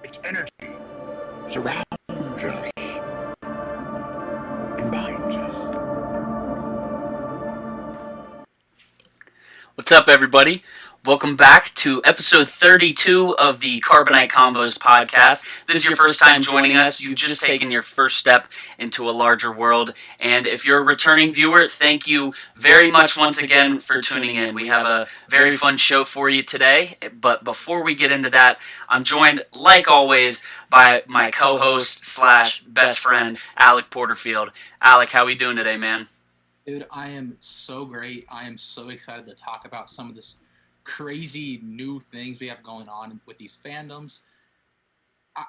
Its energy surrounds us and binds us. What's up, everybody? Welcome back to episode 32 of the Carbonite Convos Podcast. This is your first time joining us. You've just taken your first step into a larger world. And if you're a returning viewer, thank you very much once again for tuning in. We have a very fun show for you today. But before we get into that, I'm joined, like always, by my co-host slash best friend, Alec Porterfield. Alec, how we doing today, man? Dude, I am so great. I am so excited to talk about some of this crazy new things we have going on with these fandoms.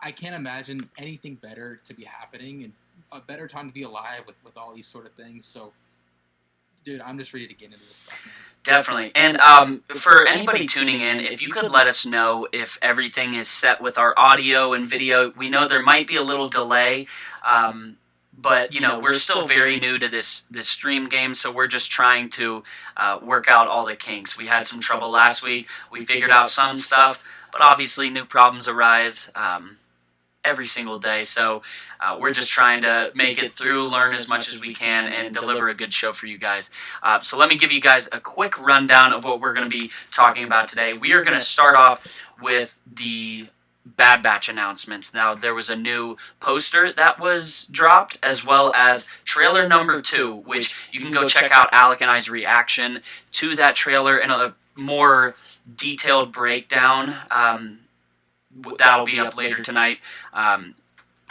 I can't imagine anything better to be happening and a better time to be alive with all these sort of things. So, dude, I'm just ready to get into this stuff, man. Definitely. And for anybody tuning in, if you could let us know if everything is set with our audio and video. We know there might be a little delay, but, you know, we're still very new to this stream game, so we're just trying to work out all the kinks. We had some trouble last week. We figured out some stuff, but obviously new problems arise every single day. So we're just trying to make it through, learn as much as we can, and deliver a good show for you guys. So let me give you guys a quick rundown of what we're going to be talking about today. We are going to start off with the Bad Batch announcements. Now, there was a new poster that was dropped, as well as trailer number 2, which you can go check out Alec and I's reaction to that trailer and a more detailed breakdown. That'll be up later tonight.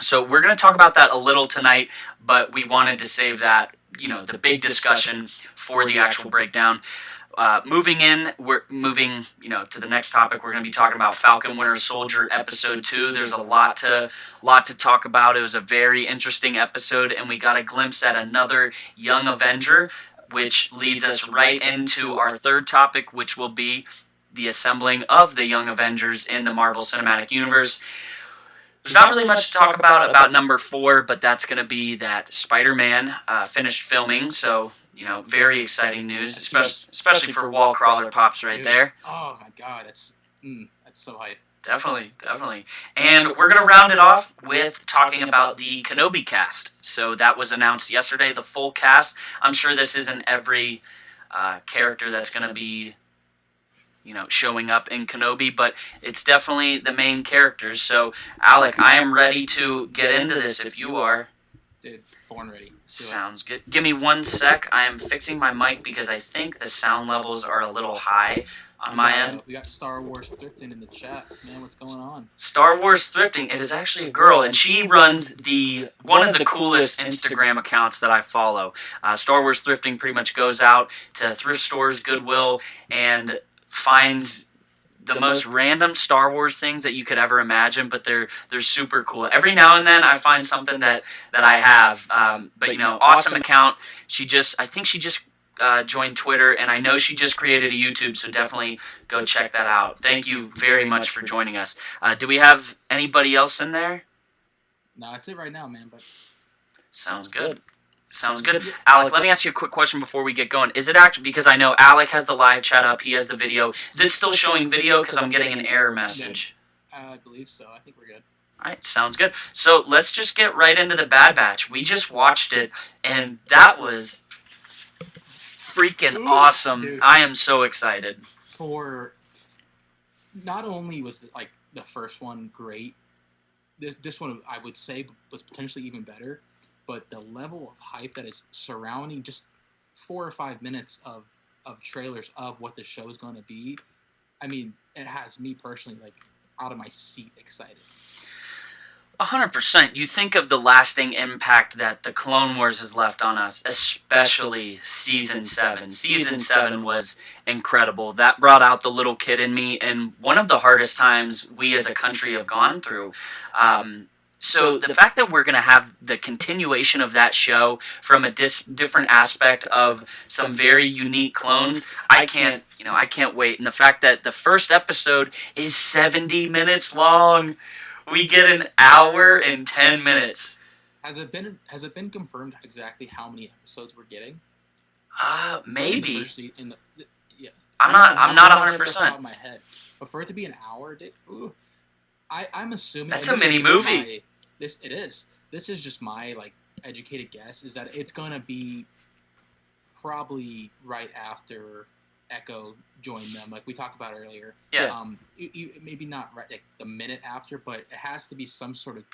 So we're going to talk about that a little tonight, but we wanted to save that, you know, the big discussion for the actual breakdown. We're moving, you know, to the next topic. We're going to be talking about Falcon Winter Soldier episode 2. There's a lot to talk about. It was a very interesting episode, and we got a glimpse at another Young Avenger, which leads us right into our third topic, which will be the assembling of the Young Avengers in the Marvel Cinematic Universe. There's not really much to talk about number 4, but that's going to be that Spider-Man finished filming, so, you know, very exciting news, especially for wall crawler pops right there. Oh my god, that's so hype. Definitely. And we're going to round it off with talking about the Kenobi Cast. So that was announced yesterday, the full cast. I'm sure this isn't every character that's going to be, you know, showing up in Kenobi, but it's definitely the main characters. So, Alec, I am ready to get into this if you are. Dude, born ready. Sounds good. Give me 1 sec. I am fixing my mic because I think the sound levels are a little high on my end. We got Star Wars Thrifting in the chat. Man, what's going on? Star Wars Thrifting. It is actually a girl, and she runs one of the coolest Instagram accounts that I follow. Star Wars Thrifting pretty much goes out to thrift stores, Goodwill, and finds the most random Star Wars things that you could ever imagine, but they're super cool. Every now and then I find something that I have, but, you know, awesome account. I think she just joined Twitter, and I know she just created a YouTube, so definitely go check that out. Thank you very much for joining us. Do we have anybody else in there? No, that's it right now, man, but Sounds good. Alec, let me ask you a quick question before we get going. Is it actually, because I know Alec has the live chat up, he has the video. Is it still showing video? Because I'm getting an error message. I believe so. I think we're good. All right, sounds good. So let's just get right into the Bad Batch. We just watched it, and that was freaking awesome. Dude. I am so excited. For not only was like the first one great, this one I would say was potentially even better. But the level of hype that is surrounding just 4 or 5 minutes of trailers of what the show is going to be, I mean, it has me personally, like, out of my seat excited. 100%. You think of the lasting impact that the Clone Wars has left on us, especially Season 7. Season 7 was incredible. That brought out the little kid in me, and one of the hardest times we as a country have gone through. So the fact that we're going to have the continuation of that show from a different aspect of some very unique clones, I can't wait. And the fact that the first episode is 70 minutes long, we get an hour and 10 minutes. Has it been confirmed exactly how many episodes we're getting? Maybe. Yeah. I'm not 100%. Off the top of my head, but for it to be an hour, I'm assuming that's a mini movie. This is just my like educated guess is that it's gonna be probably right after Echo joined them, like we talked about earlier. Yeah. Maybe not right like the minute after, but it has to be some sort of,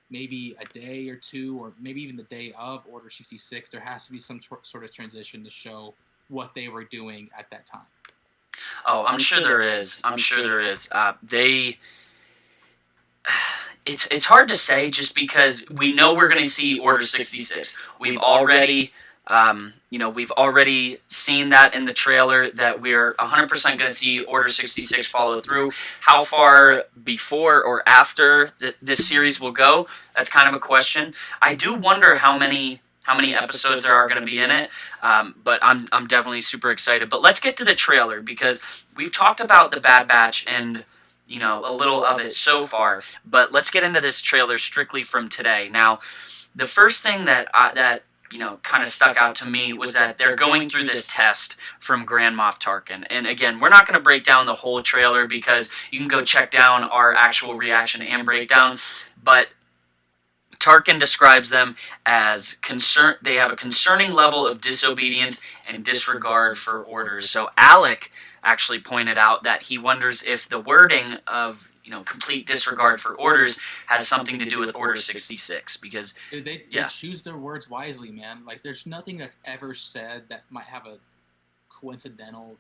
maybe a day or two, or maybe even the day of Order 66. There has to be some sort of transition to show what they were doing at that time. Oh, I'm sure there is. It's hard to say just because we know we're going to see Order 66. We've already seen that in the trailer that we're 100% going to see Order 66 follow through. How far before or after this series will go, that's kind of a question. I do wonder how many episodes there are going to be in it, but I'm definitely super excited. But let's get to the trailer because we've talked about the Bad Batch and a little of it so far, but let's get into this trailer strictly from today. Now, the first thing that kind of stuck out to me was that they're going through this test from Grand Moff Tarkin. And again, we're not going to break down the whole trailer because you can go check down our actual reaction and breakdown, but Tarkin describes them as they have a concerning level of disobedience and disregard for orders. So Alec actually pointed out that he wonders if the wording of complete disregard for orders has something to do with Order 66 because they choose their words wisely, man. Like there's nothing that's ever said that might have a coincidental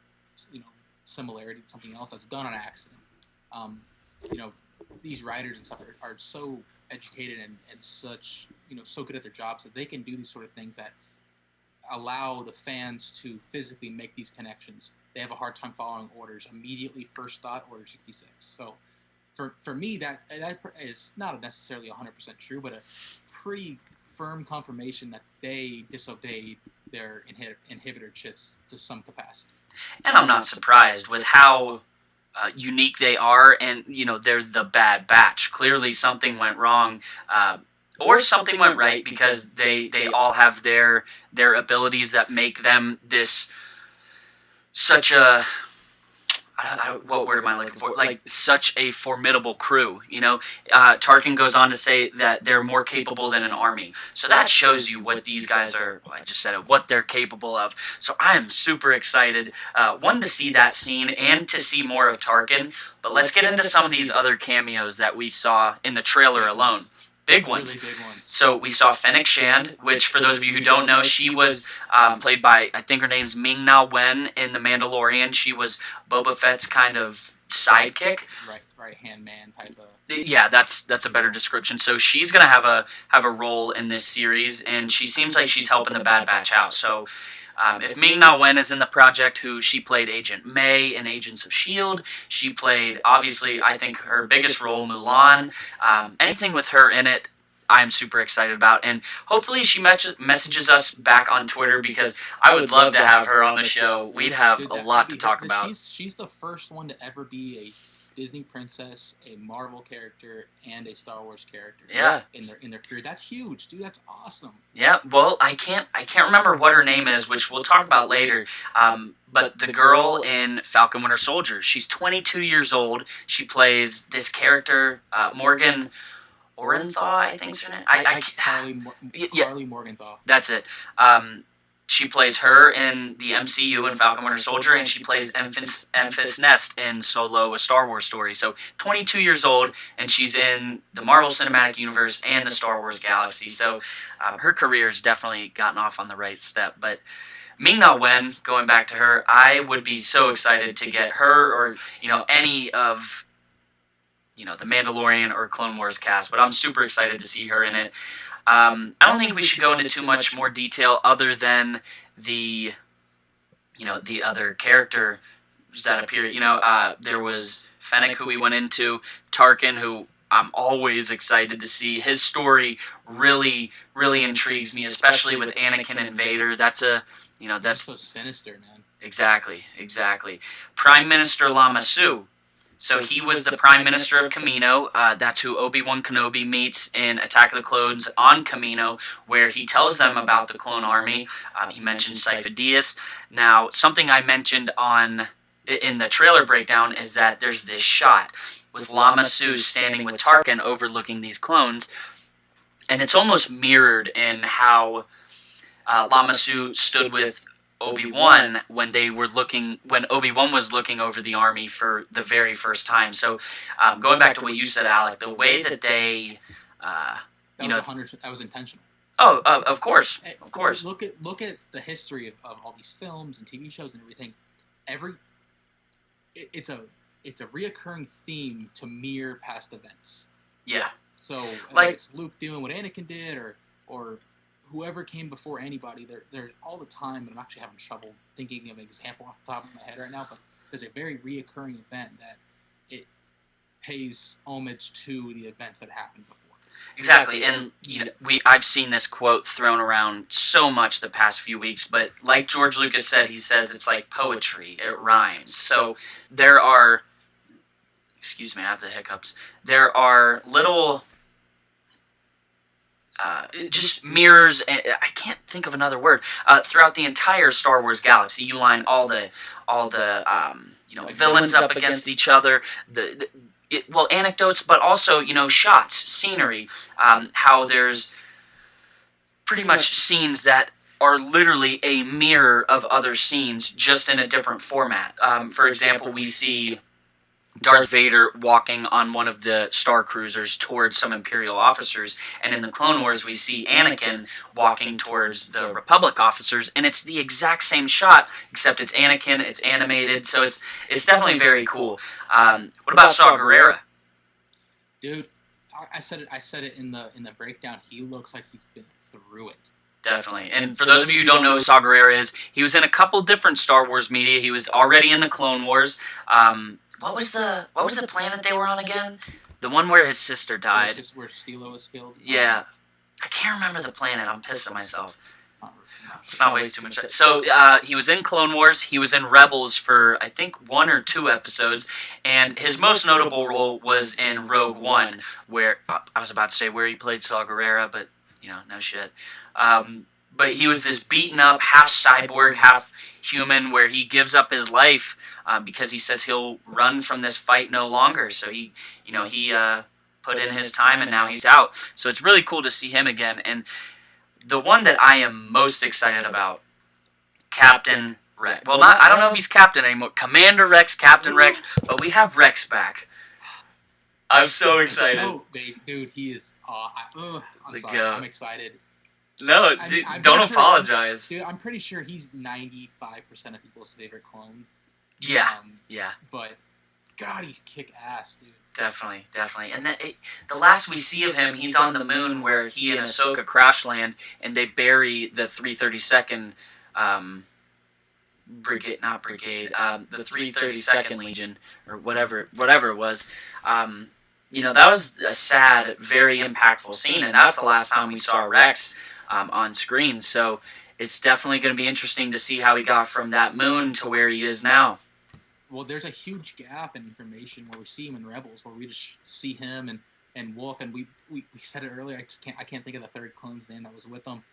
similarity to something else that's done on accident. These writers and stuff are so educated and such so good at their jobs that they can do these sort of things that allow the fans to physically make these connections. They have a hard time following orders. Immediately first thought Order 66. So for me that is not necessarily 100% true, but a pretty firm confirmation that they disobeyed their inhibitor chips to some capacity. And I'm not surprised with how unique they are, and they're the Bad Batch. Clearly something went wrong, or something went right because they all have their abilities that make them such a what word am I looking for? Like such a formidable crew. Tarkin goes on to say that they're more capable than an army. So that shows you what these guys are. I just said it. What they're capable of. So I am super excited. One, to see that scene and to see more of Tarkin. But let's get into some of these other cameos that we saw in the trailer alone. Big ones. Really big ones. So we saw Fennick Shand, which for those of you who don't know, she was played by, I think her name's Ming-Na Wen in The Mandalorian. She was Boba Fett's kind of sidekick. Right-hand man type of. Yeah, that's a better description. So she's gonna have a role in this series, and she seems like she's helping the Bad Batch out. So if Ming-Na Wen is in the project, she played Agent May in Agents of S.H.I.E.L.D., she played, obviously, I think her biggest role, Mulan. Anything with her in it, I'm super excited about. And hopefully she messages us back on Twitter because I would love to have her on the show. We'd have a lot to talk about. She's the first one to ever be a Disney princess, a Marvel character, and a Star Wars character. Yeah. In their career. That's huge, dude. That's awesome. Yeah. Well, I can't remember what her name is, which we'll talk about later. But the girl in Falcon Winter Soldier, she's 22 years old. She plays this character, Morgan Orenthal, I think is her name. Carly Morgenthau. That's it. She plays her in the MCU in Falcon Winter Soldier, and she plays Enfys Nest in Solo, a Star Wars story. So 22 years old, and she's in the Marvel Cinematic Universe and the Star Wars galaxy. So her career's definitely gotten off on the right step. But Ming-Na Wen, going back to her, I would be so excited to get her or any of the Mandalorian or Clone Wars cast. But I'm super excited to see her in it. I don't think we should go into too much more detail other than the other characters that appear. There was Fennec, who we went into, Tarkin, who I'm always excited to see. His story really, really intrigues me, especially with Anakin and Vader. That's so sinister, man. Exactly. Prime Minister Lama Su. So he was the Prime Minister of Kamino. That's who Obi-Wan Kenobi meets in Attack of the Clones on Kamino, where he tells them about the clone army. He mentions Sifo Dyas. Now, something I mentioned in the trailer breakdown is that there's this shot with Lama Su standing with Tarkin overlooking these clones. And it's almost mirrored in how Lama Su stood with Obi-Wan when Obi-Wan was looking over the army for the very first time. So going back to what you said, Alec, the way that they, that was intentional. Oh, of course, of course. Look at the history of all these films and TV shows and everything. It's a reoccurring theme to mirror past events. Yeah. So like it's Luke doing what Anakin did, or whoever came before anybody. They're all the time, and I'm actually having trouble thinking of an example off the top of my head right now. But there's a very reoccurring event that it pays homage to the events that happened before. Exactly, and I've seen this quote thrown around so much the past few weeks, but like George Lucas said, he says it's like poetry, it rhymes. So there are, excuse me, I have the hiccups, there are little, just mirrors, I can't think of another word, throughout the entire Star Wars galaxy. You line all the villains up against each other, anecdotes, but also, shots, scenery, how there's pretty much scenes that are literally a mirror of other scenes, just in a different format. For example, we see Darth Vader walking on one of the Star Cruisers towards some Imperial officers, and in the Clone Wars we see Anakin walking towards the Republic officers, and it's the exact same shot, except it's Anakin, it's animated, so it's definitely very cool. What about Saw Gerrera? Dude, I said it in the breakdown. He looks like he's been through it. Definitely. And for those of you who don't know who Saw Gerrera is, he was in a couple different Star Wars media. He was already in the Clone Wars. What was the planet they were on again? The one where his sister died. Where Stilo was killed? Yeah. I can't remember the planet. I'm pissed at myself. Let's not waste too much time. So he was in Clone Wars. He was in Rebels for, I think, 1 or 2 episodes. And his most notable role was in Rogue One, where, I was about to say where he played Saw Gerrera, but, no shit. But he was this beaten up, half cyborg, half human, where he gives up his life because he says he'll run from this fight no longer. So he put in his time, and now he's out. So it's really cool to see him again. And the one that I am most excited about, Captain Rex. Well, I don't know if he's Captain anymore. Commander Rex, Captain Rex, but we have Rex back. I'm so excited. Oh, babe, dude, he is. I'm sorry. I'm excited. No, don't apologize. Dude, I'm pretty sure he's 95% of people's favorite clone. Yeah, But, God, he's kick-ass, dude. Definitely. And the last we see of him, he's on the moon where he and Ahsoka crash land, and they bury the 332nd Brigade, not Brigade, the 332nd Legion, or whatever it was. That was a sad, very impactful scene, and that's the last time we saw Rex on screen. So it's definitely going to be interesting to see how he got from that moon to where he is now. Well, there's a huge gap in information where we see him in Rebels, where we just see him and Wolf, and we said it earlier. I can't think of the third clone's name that was with him.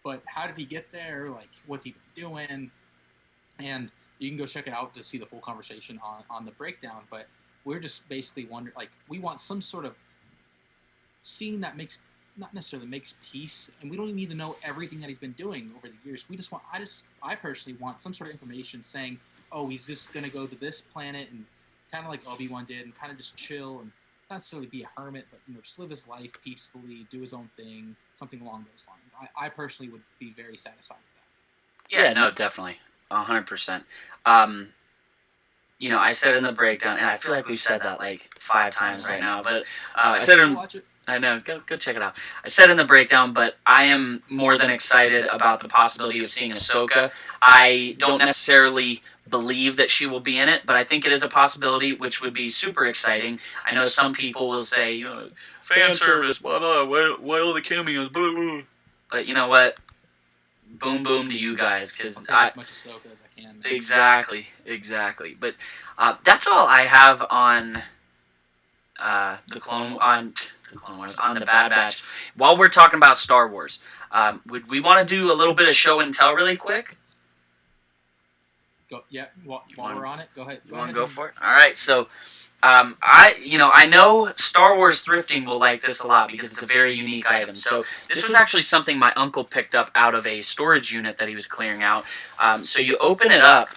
But how did he get there? Like, what's he been doing? And you can go check it out to see the full conversation on the breakdown. But we're just basically wondering, like, we want some sort of scene that not necessarily makes peace, and we don't even need to know everything that he's been doing over the years. We just want, I personally want some sort of information saying, oh, he's just going to go to this planet and kind of like Obi-Wan did and kind of just chill and not necessarily be a hermit, but just live his life peacefully, do his own thing, something along those lines. I personally would be very satisfied with that. Yeah, no, definitely. 100%. I said in the breakdown, and I feel like we've said that like 5 times right now, but I said in... Watch it. I know, go check it out. I said in the breakdown, but I am more than excited about the possibility of seeing Ahsoka. I don't necessarily believe that she will be in it, but I think it is a possibility, which would be super exciting. I know some people will say, fan service, blah, blah, why all the cameos, blah, blah. But you know what? Boom, boom to you guys, because as much Ahsoka as I can. Exactly. But that's all I have on the Clone Wars, on the Bad Batch. While we're talking about Star Wars, would we want to do a little bit of show and tell really quick? While we're on it, go ahead. You want to go for it? All right, so I know Star Wars thrifting will like this a lot because it's a very unique item. So this was actually something my uncle picked up out of a storage unit that he was clearing out. So you open it up,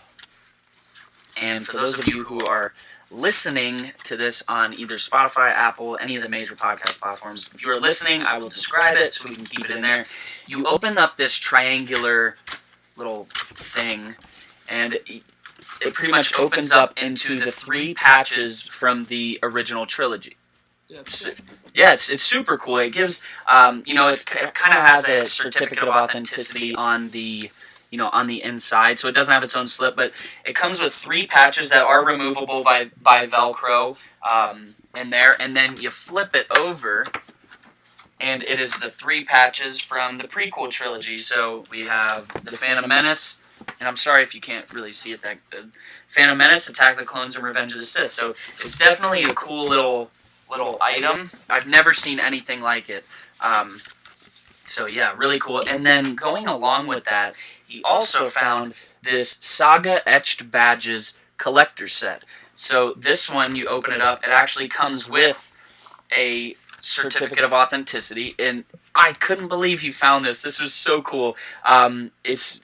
and for those of you who are listening to this on either Spotify, Apple, any of the major podcast platforms, if you are listening, I will describe it so we can keep it in there. You open up this triangular little thing, and it pretty much opens up into the 3 patches from the original trilogy. Yeah, it's super cool. It gives, it kind of has a certificate of authenticity on the, on the inside, so it doesn't have its own slip, but it comes with 3 patches that are removable by Velcro in there, and then you flip it over, and it is the 3 patches from the prequel trilogy. So we have the Phantom Menace, and I'm sorry if you can't really see it that good. Phantom Menace, Attack of the Clones, and Revenge of the Sith. So it's definitely a cool little item. I've never seen anything like it. So yeah, really cool. And then going along with that, he also found this Saga Etched Badges collector set. So this one, you open it up, it actually comes with a certificate of authenticity, and I couldn't believe you found this. This was so cool. It's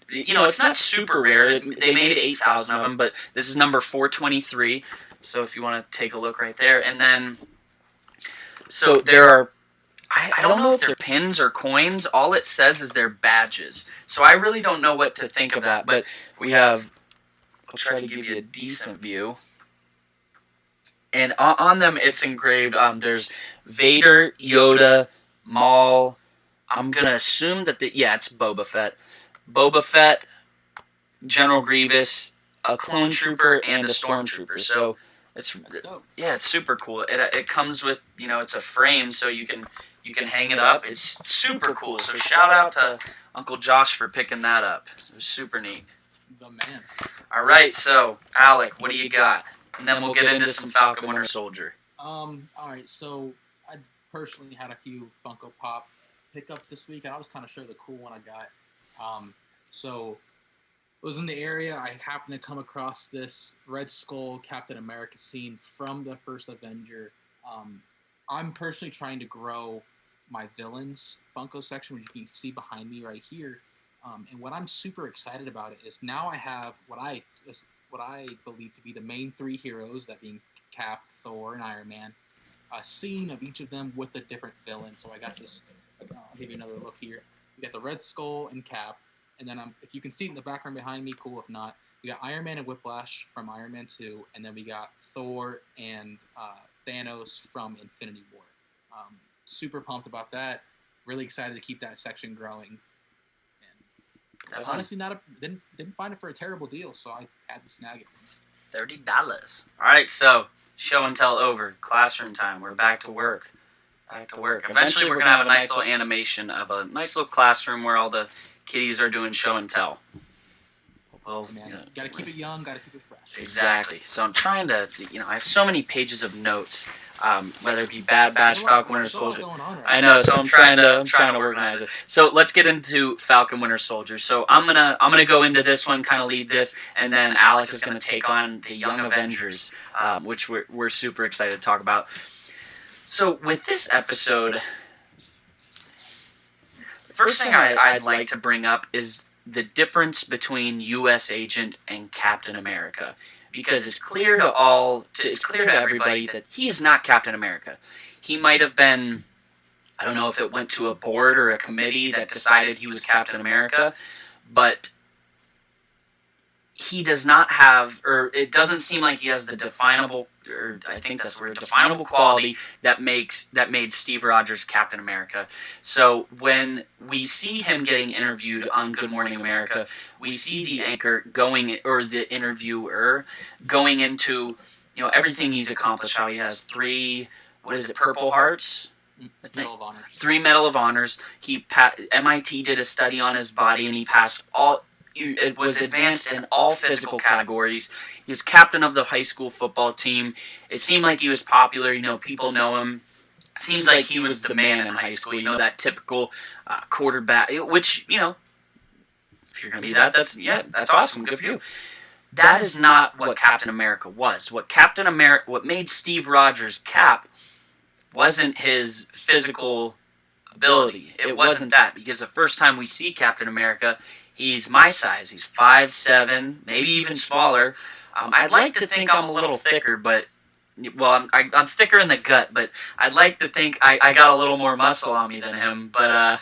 not super rare. They made 8,000 of them, but this is number 423. So if you want to take a look right there, and then so there are. I don't know if they're pins or coins. All it says is they're badges. So I really don't know what to think of that. But we have. I'll try to give you a decent view. And on them, it's engraved. There's Vader, Yoda, Maul. I'm going to assume that, it's Boba Fett. Boba Fett, General Grievous, a clone trooper, and a stormtrooper. So it's super cool. It comes with, it's a frame, so you can hang it up. It's super cool. So shout out to Uncle Josh for picking that up. It was super neat. The man. All right, so Alec, what do you got? And then we'll get into some Falcon Winter Soldier. All right, so I personally had a few Funko Pop pickups this week, and I'll just kind of show the cool one I got. So I was in the area. I happened to come across this Red Skull Captain America scene from the first Avenger. I'm personally trying to grow my villains Funko section, which you can see behind me right here. And what I'm super excited about it is now I have what I believe to be the main 3 heroes, that being Cap, Thor, and Iron Man. A scene of each of them with a different villain. So I got this. I'll give you another look here. We got the Red Skull and Cap, and then if you can see it in the background behind me, cool. If not, we got Iron Man and Whiplash from Iron Man 2, and then we got Thor and Thanos from Infinity War. Super pumped about that. Really excited to keep that section growing. And honestly, didn't find it for a terrible deal, so I had to snag it. $30. All right, so show and tell over. Classroom time. We're back to work. Eventually, we're gonna have a nice little animation of a nice little classroom where all the kiddies are doing show and tell. Well, gotta keep it young. Gotta keep it fresh. Exactly. So I'm trying to, I have so many pages of notes, whether it be Bad Batch, Falcon Winter Soldier. I know, so I'm trying to organize it. So let's get into Falcon Winter Soldier. So I'm gonna go into this one, kind of lead this, and then Alec is gonna take on the Young Avengers, which we're super excited to talk about. So with this episode, the first thing I'd like to bring up is the difference between U.S. Agent and Captain America, because it's clear to everybody that he is not Captain America. He might have been, I don't know if it went to a board or a committee that decided he was Captain America, but he does not have, or it doesn't seem like he has the definable quality that made Steve Rogers Captain America. So when we see him getting interviewed on Good Morning America, we see the anchor the interviewer going into, everything he's accomplished, how he has 3, Purple Hearts? Medal of Honors. 3 Medal of Honors. MIT did a study on his body, and he passed it was advanced in all physical categories. He was captain of the high school football team. It seemed like he was popular. People know him. Seems like he was the man in high school. That typical quarterback. Which, if you're gonna be that, that's awesome. Good for you. that is not what Captain America was. What made Steve Rogers Cap wasn't his physical ability. It wasn't that, because the first time we see Captain America, he's my size. He's 5'7", maybe even smaller. I'd like to think I'm a little thicker, but well, I'm thicker in the gut, but I'd like to think I got a little more muscle on me than him. But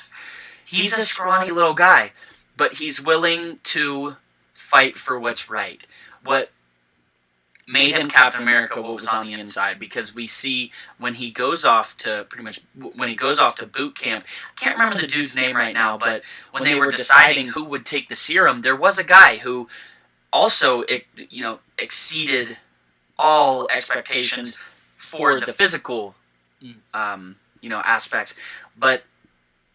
he's a scrawny little guy, but he's willing to fight for what's right. What made him Captain America, what was on the inside, because we see when he goes off to boot camp, I can't remember the dude's name right now, but when they were deciding who would take the serum, there was a guy who also, exceeded all expectations for the physical, aspects, but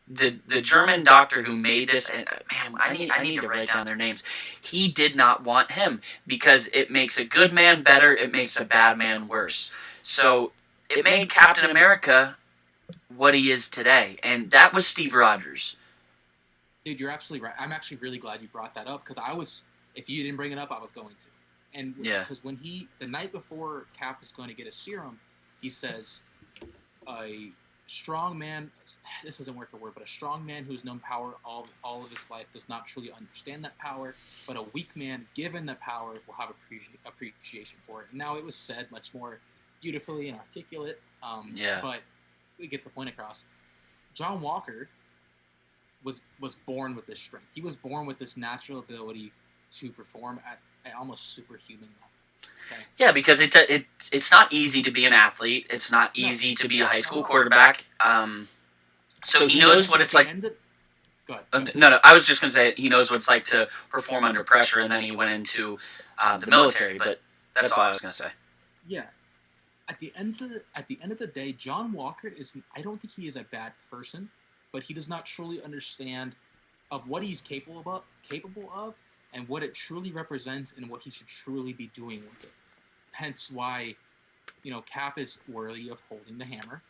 the German doctor who made this, and man, I need to write down their names. He did not want him, because it makes a good man better, it makes a bad man worse. So it made Captain America what he is today, and that was Steve Rogers. Dude, you're absolutely right. I'm actually really glad you brought that up, because if you didn't bring it up, I was going to. And because when the night before Cap is going to get a serum, he says, a strong man, this isn't worth the word, but a strong man who's known power all of his life does not truly understand that power, but a weak man given the power will have appreciation for it. And now, it was said much more beautifully and articulate, but it gets the point across. John Walker was born with this strength. He was born with this natural ability to perform at almost superhuman level. Okay. Yeah, because it's not easy to be an athlete. It's not easy to be a high school quarterback. So he knows what it's like. Go ahead. No, I was just going to say he knows what it's like to perform under pressure, and then he went into the military. But that's all I was going to say. Yeah. At the end of the day, John Walker I don't think he is a bad person, but he does not truly understand of what he's capable of, and what it truly represents, and what he should truly be doing with it. Hence why, Cap is worthy of holding the hammer.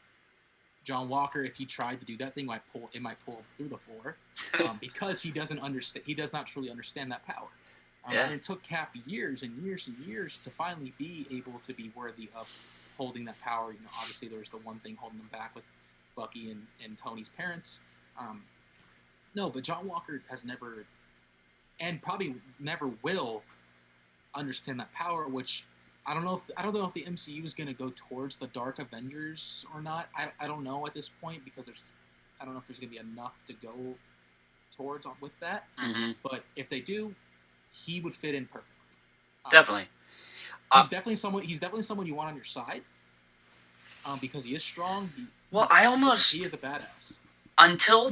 John Walker, if he tried to do that thing, might pull him through the floor, because he doesn't understand. He does not truly understand that power. And it took Cap years and years and years to finally be able to be worthy of holding that power. Obviously there was the one thing holding them back with Bucky and Tony's parents. No, but John Walker has never, and probably never will, understand that power, which I don't know if the MCU is going to go towards the Dark Avengers or not. I don't know at this point, because I don't know if there's going to be enough to go towards with that. Mm-hmm. But if they do, he would fit in perfectly. Definitely. He's definitely someone you want on your side, because he is strong. He is a badass. Until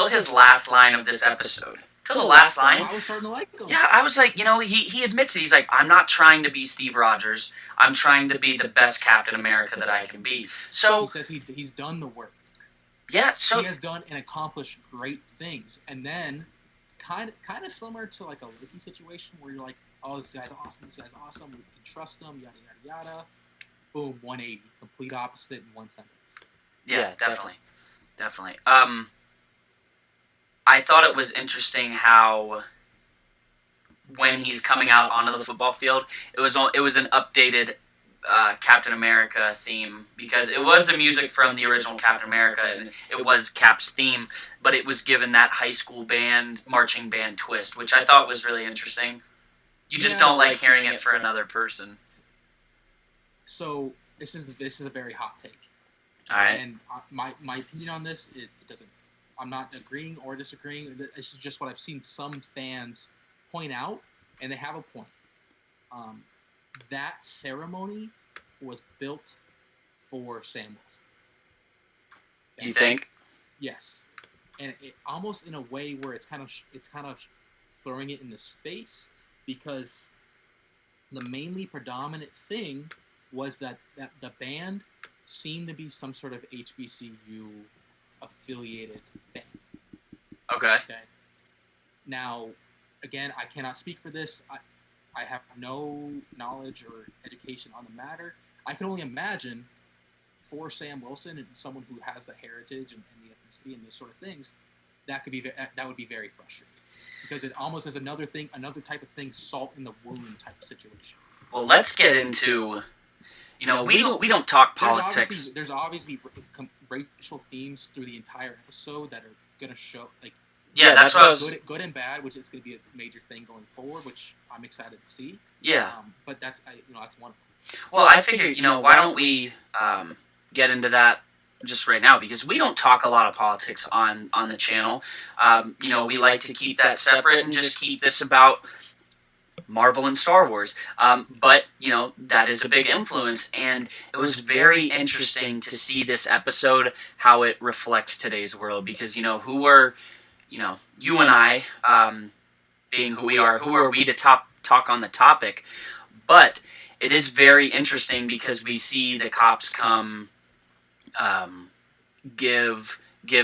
his last line of this episode. Till the last line. I was starting to like him. Yeah, I was like, he admits it. He's like, I'm not trying to be Steve Rogers. I'm trying to be the best Captain America that I can be. So he says he's done the work. Yeah, so he has done and accomplished great things. And then, kind of similar to like a Loki situation, where you're like, oh, this guy's awesome. We can trust him. Yada yada yada. Boom, 180, complete opposite in one sentence. Yeah, definitely. I thought it was interesting how when he's coming out onto the football field, it was an updated Captain America theme, because it was the music from the original Captain America, and it was Cap's theme, but it was given that high school marching band twist, which I thought was really interesting. You just don't like hearing it for another person. So this is a very hot take. All right. And my opinion on this is it doesn't. I'm not agreeing or disagreeing. This is just what I've seen some fans point out, and they have a point. That ceremony was built for Sam Wilson. You think? Yes, and it almost in a way where it's kind of throwing it in his face, because the mainly predominant thing was that the band seemed to be some sort of HBCU affiliated band. Okay. Now, again, I cannot speak for this. I have no knowledge or education on the matter. I can only imagine for Sam Wilson and someone who has the heritage and the ethnicity and those sort of things, that would be very frustrating. because it almost is another type of thing, salt in the wound type of situation. Well, let's get into, we don't talk politics. There's obviously racial themes through the entire episode that are gonna show, like, that's what I was... good and bad, which is gonna be a major thing going forward, which I'm excited to see. Yeah. But that's that's one of them. Well, I figure, why don't we get into that just right now, because we don't talk a lot of politics on the channel. We like to keep that separate and just keep this about Marvel and Star Wars. But, that is a big influence, and it was very interesting to see this episode, how it reflects today's world, because, who are, you and I, being who we are we to talk on the topic? But it is very interesting because we see the cops come, give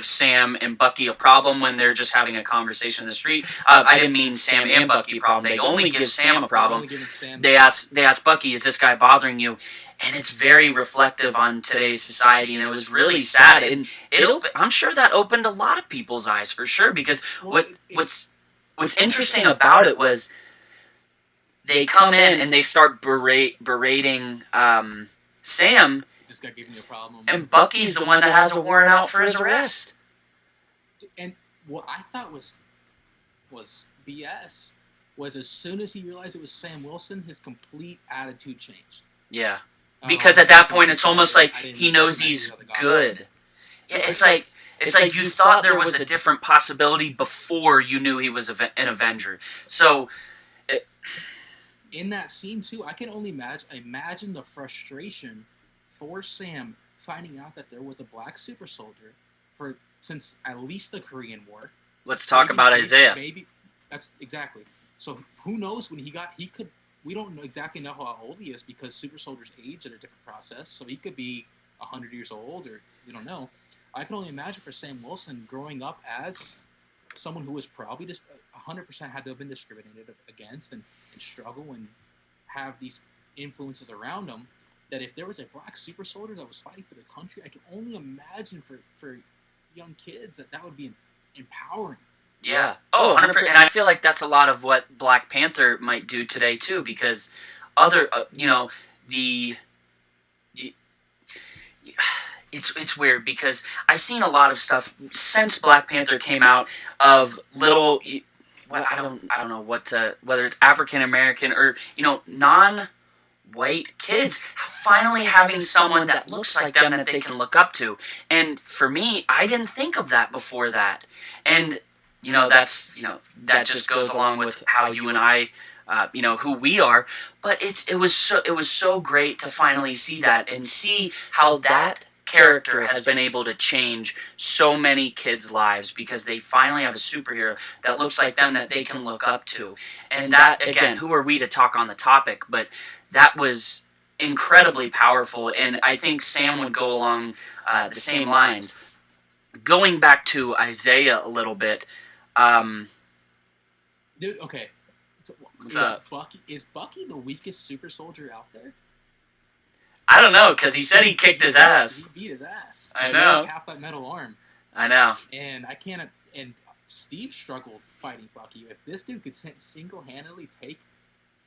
Sam and Bucky a problem when they're just having a conversation in the street. I didn't mean Sam and Bucky a problem. They only give Sam a problem. They ask Bucky, "Is this guy bothering you?" And it's very reflective on today's society, and it was really sad. And I'm sure that opened a lot of people's eyes for sure. Because what's interesting about it was they come in and they start berating Sam. This guy giving you a problem. And Bucky's the one that has a warrant out for his arrest. And what I thought was BS was, as soon as he realized it was Sam Wilson, his complete attitude changed. Yeah. Because at that point, it's almost like he knows he's good. Yeah, it's like you thought there was a different possibility before you knew he was an Avenger. So... in that scene, too, I can only imagine the frustration for Sam finding out that there was a black super soldier since at least the Korean War. Let's talk about Isaiah. Maybe that's exactly. So who knows when we don't know exactly how old he is, because super soldiers age at a different process. So he could be 100 years old, or we don't know. I can only imagine for Sam Wilson growing up as someone who was probably just 100% had to have been discriminated against and struggle and have these influences around him, that if there was a black super soldier that was fighting for the country, I can only imagine for young kids that would be empowering. Yeah. Oh, 100%. And I feel like that's a lot of what Black Panther might do today, too, because it's weird, because I've seen a lot of stuff since Black Panther came out of little... Well, I don't know whether it's African American or, non-white kids finally having someone that looks like them that they can look up to. And for me, I didn't think of that before that. And, that just goes along with how you and I, who we are. But it was so great to finally see that and see how that character has been able to change so many kids' lives, because they finally have a superhero that looks like them that they can look up to. And that, again, who are we to talk on the topic? But that was incredibly powerful, and I think Sam would go along the same lines. Going back to Isaiah a little bit, dude, okay. What's up? Is Bucky the weakest super soldier out there? I don't know, because he said he kicked his ass. He beat his ass. I know. Half that metal arm. I know. And and Steve struggled fighting Bucky. If this dude could single-handedly take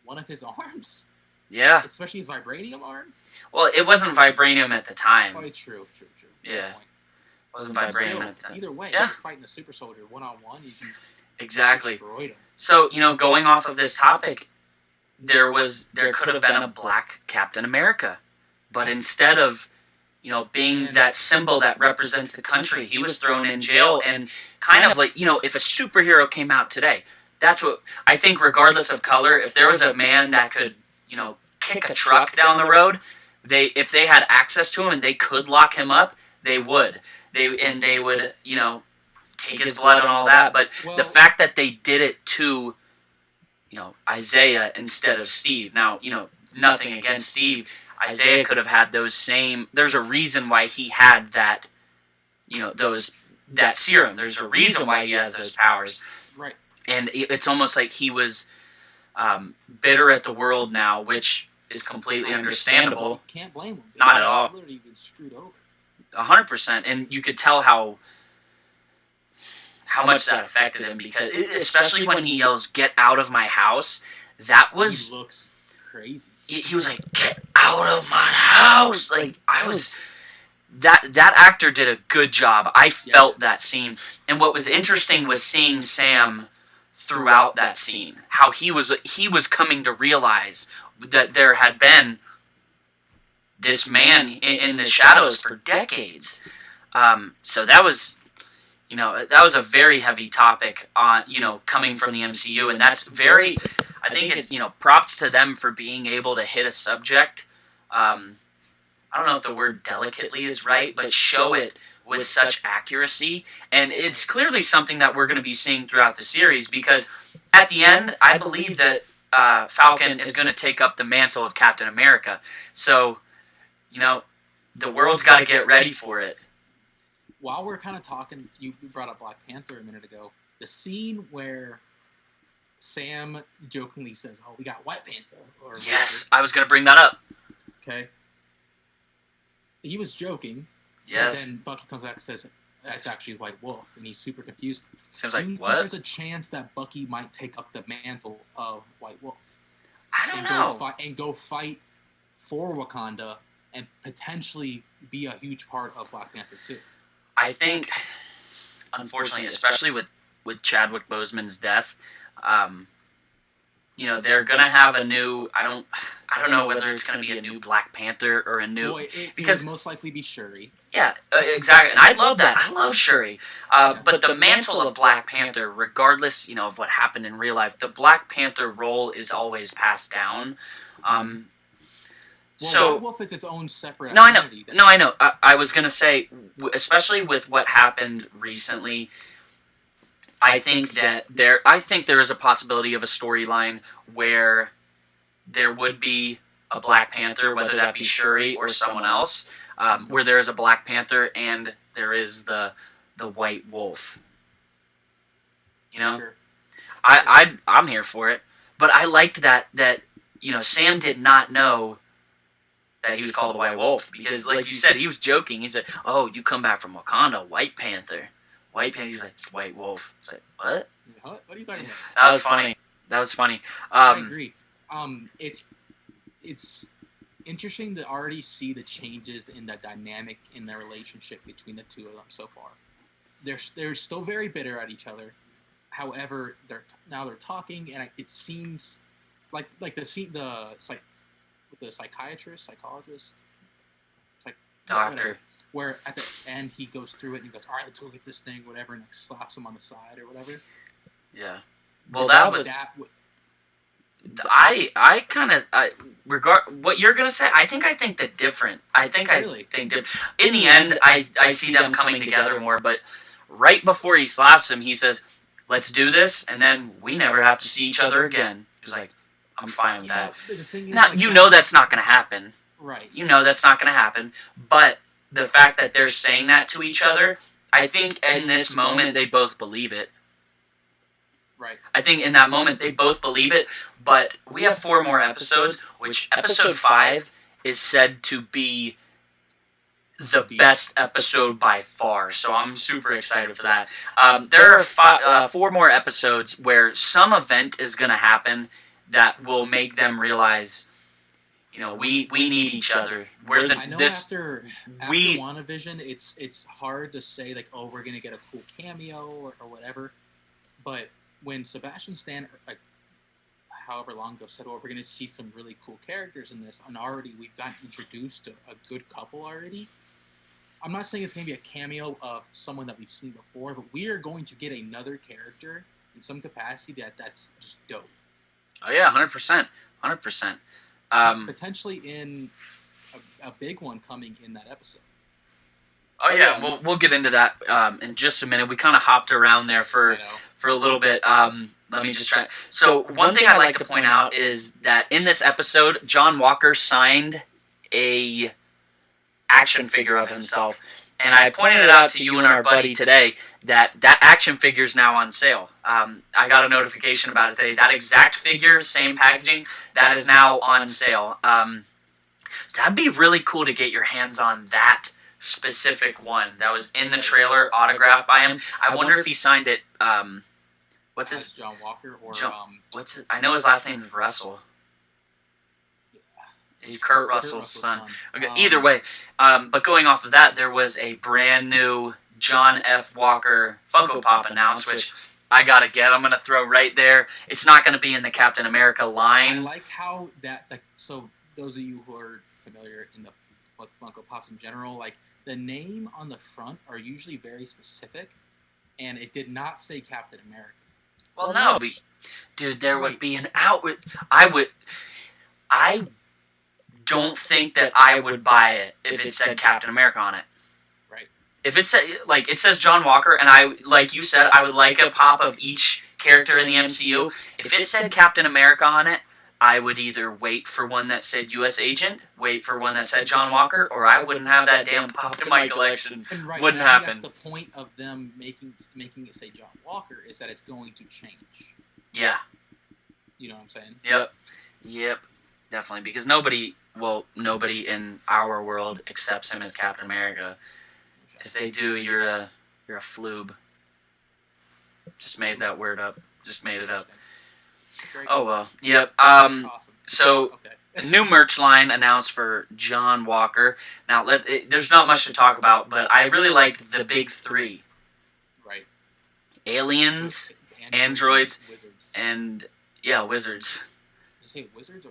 one of his arms, yeah, especially his vibranium arm. Well, it wasn't vibranium at the time. Oh, true. Yeah, it wasn't vibranium at the time. Either way, yeah, you're fighting a super soldier one-on-one, you can exactly. destroy him. So, going off of this topic, there could have been a black Captain America. But instead of, being that symbol that represents the country, he was thrown in jail. And kind of like, if a superhero came out today, that's what I think, regardless of color, if there was a man that could, kick a truck down the road, if they had access to him and they could lock him up, they would. They would, take his blood and all that. But the fact that they did it to, Isaiah instead of Steve. Now, nothing against Steve. Isaiah could have had those same... There's a reason why he had that, that serum. There's a reason why he has those powers. Right. And it's almost like he was bitter at the world now, which is completely understandable. Can't blame him. Not at all. Literally been screwed over. 100%. And you could tell how how much that affected him, because especially when he yells, "Get out of my house," that was... He looks crazy. He was like, "Get out of my house!" Like, I was... That actor did a good job. I felt that scene. And what was interesting was seeing Sam throughout that scene. How he was coming to realize that there had been this man in the shadows for decades. So that was... that was a very heavy topic on, coming from the MCU, and that's very, I think it's, props to them for being able to hit a subject, I don't know if the word delicately is right, but show it with such accuracy, and it's clearly something that we're going to be seeing throughout the series, because at the end, I believe that Falcon is going to take up the mantle of Captain America, so, the world's got to get ready for it. While we're kind of talking, you brought up Black Panther a minute ago. The scene where Sam jokingly says, "Oh, we got White Panther." Or yes, I was going to bring that up. Okay. He was joking. Yes. And then Bucky comes back and says, "That's actually White Wolf," and he's super confused. Seems Do like, you what? think there's a chance that Bucky might take up the mantle of White Wolf? I don't know. Go fight for Wakanda and potentially be a huge part of Black Panther too. I think, unfortunately, especially with Chadwick Boseman's death, they're gonna have a new. I don't know whether it's gonna be a new Black Panther or a new, because it would most likely be Shuri. Yeah, exactly. And I love that. I love Shuri. But the mantle of Black Panther, regardless, of what happened in real life, the Black Panther role is always passed down. White Wolf is its own separate No, identity. I know. I was going to say, especially with what happened recently, I think there is a possibility of a storyline where there would be a Black Panther, whether that be Shuri or someone else, where there is a Black Panther and there is the White Wolf. Sure. I'm here for it. But I liked that Sam did not know that he was called the White Wolf, because, like you said, he was joking. He said, "Oh, you come back from Wakanda, White Panther." White Panther. He's like, "It's White Wolf." It's like, what? What are you talking about? That was funny. I agree. It's interesting to already see the changes in the dynamic in the relationship between the two of them so far. They're still very bitter at each other. However, they're talking, and it seems like the scene, the psychologist, Doctor, whatever, where at the end he goes through it and he goes, "All right, let's go get this thing," whatever, and slaps him on the side or whatever. Yeah. Well, that was. I kind of regard what you're gonna say. I think that different. I think different. In the end, I see them coming together more. But right before he slaps him, he says, "Let's do this," and then we never have to see each other again. He was like, "I'm fine with that." Now that's not gonna happen. Right. That's not gonna happen. But the fact that they're saying that to each other, I think in this moment they both believe it. Right. I think in that moment they both believe it, but we have 4 more episodes, which episode 5 is said to be the best episode by far, so I'm super excited for that. There are 4 more episodes where some event is going to happen that will make them realize, we need each other. I know after WandaVision, it's hard to say, like, oh, we're going to get a cool cameo or whatever, but when Sebastian Stan, like, however long ago, said, "Well, we're going to see some really cool characters in this," and already we've gotten introduced to a good couple already. I'm not saying it's going to be a cameo of someone that we've seen before, but we are going to get another character in some capacity that's just dope. Oh yeah, 100%, 100%. Potentially in a big one coming in that episode. Oh yeah, we'll get into that in just a minute. We kind of hopped around there for a little bit. Let me just try. So one thing I'd like to point out is that in this episode, John Walker signed a action figure of himself, and I pointed it out to you and our buddy today that action figure is now on sale. I got a notification about it today. That exact figure, same packaging, that is now on sale. So that'd be really cool to get your hands on that specific one that was in the trailer, autographed by him. I wonder if he signed it. What's his? John Walker or what's his, I know his last name is Russell. He's Kurt Russell's son. Okay, either way, but going off of that, there was a brand new John F. Walker Funko Pop announced, which I gotta get. I'm gonna throw right there. It's not gonna be in the Captain America line. I like how that. Like, so those of you who are familiar with Funko Pops in general, like the name on the front are usually very specific, and it did not say Captain America. Well, no, dude, there would be an outward. I don't think that I would buy it if it said Captain America on it. Right. If it said, like, it says John Walker, and I, like you said, I would like a pop of each character in the MCU. If it said Captain America on it, I would either wait for one that said U.S. Agent, wait for one that said John Walker, or I wouldn't have that damn pop in my collection. Right, wouldn't happen. That's the point of them making it say John Walker, is that it's going to change. Yeah. You know what I'm saying? Yep. Definitely, because nobody in our world accepts him as Captain America. If they do, you're a floob. Just made that word up. Just made it up. Oh well. Yep. Awesome. So new merch line announced for John Walker. Now there's not much to talk about, but I really liked the big three. Right. Aliens, androids, wizards. and wizards. You say wizards or?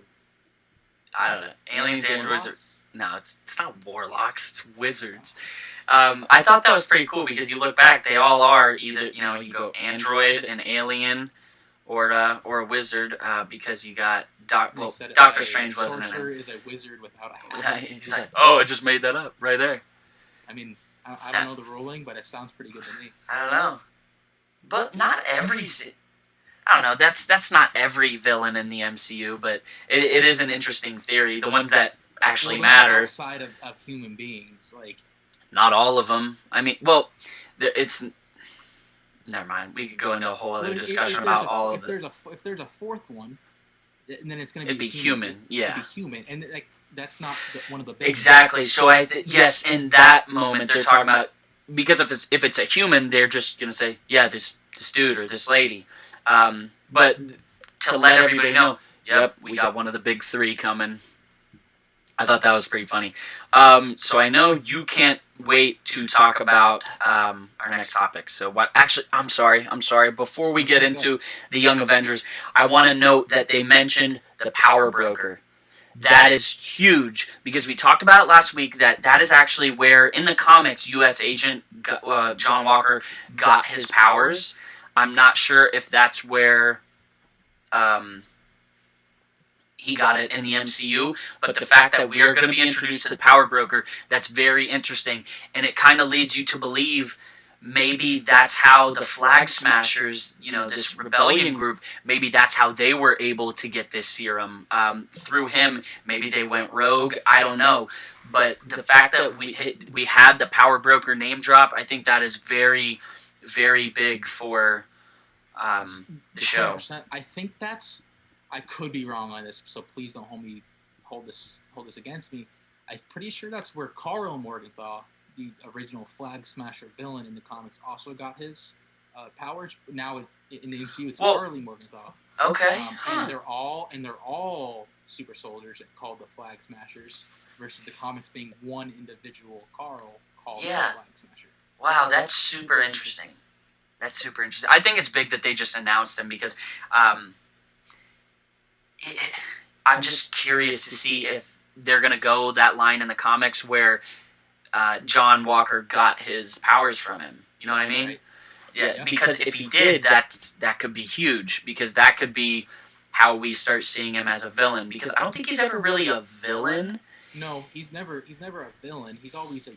I don't know. Aliens, androids, no, it's not warlocks. It's wizards. I thought that was pretty cool because you look back, they all are either you go android, an alien, or a wizard because you got Doctor Strange wasn't in it. Sorcerer is a wizard without a hat. He's like, oh, I just made that up right there. I mean, I don't know the ruling, but it sounds pretty good to me. I don't know, but not every. I don't know. That's not every villain in the MCU, but it is an interesting theory. The ones that actually matter. Outside of human beings, like. Not all of them. I mean, well, it's. Never mind. We could go into a whole other discussion about all of them. If there's a fourth one, then it's going to be. It'd be human. Yeah. It'd be human, and like that's not one of the big. Exactly. So yes, in that moment they're talking about, because if it's a human, they're just going to say, yeah, this dude or this lady. But to let everybody know, yep, we got one of the big three coming. I thought that was pretty funny. So I know you can't wait to talk about our next topic. So what? Actually, I'm sorry. Before we get into the Young Avengers, I want to note that they mentioned the Power Broker. That is huge because we talked about it last week. That is actually where in the comics U.S. Agent John Walker got his powers. I'm not sure if that's where he got it in the MCU, but the fact that we are going to be introduced to the Power Broker, that's very interesting. And it kind of leads you to believe maybe that's how the Flag Smashers, this rebellion group, maybe that's how they were able to get this serum. Through him, maybe they went rogue. I don't know. But the fact that we had the Power Broker name drop, I think that is very, very big for the show. I think I could be wrong on this, so please don't hold this against me. I'm pretty sure that's where Carl Morgenthau, the original Flag Smasher villain in the comics, also got his powers. But now in the MCU, it's Charlie Morgenthau. Okay. And they're all super soldiers called the Flag Smashers, versus the comics being one individual Carl called the Flag Smasher. Wow, that's super interesting. I think it's big that they just announced him because I'm just curious to see if they're going to go that line in the comics where John Walker got his powers from him. You know what I mean? Right. Yeah, because if he did, that could be huge, because that could be how we start seeing him as a villain, because I don't think he's ever really a villain. No, he's never a villain. He's always a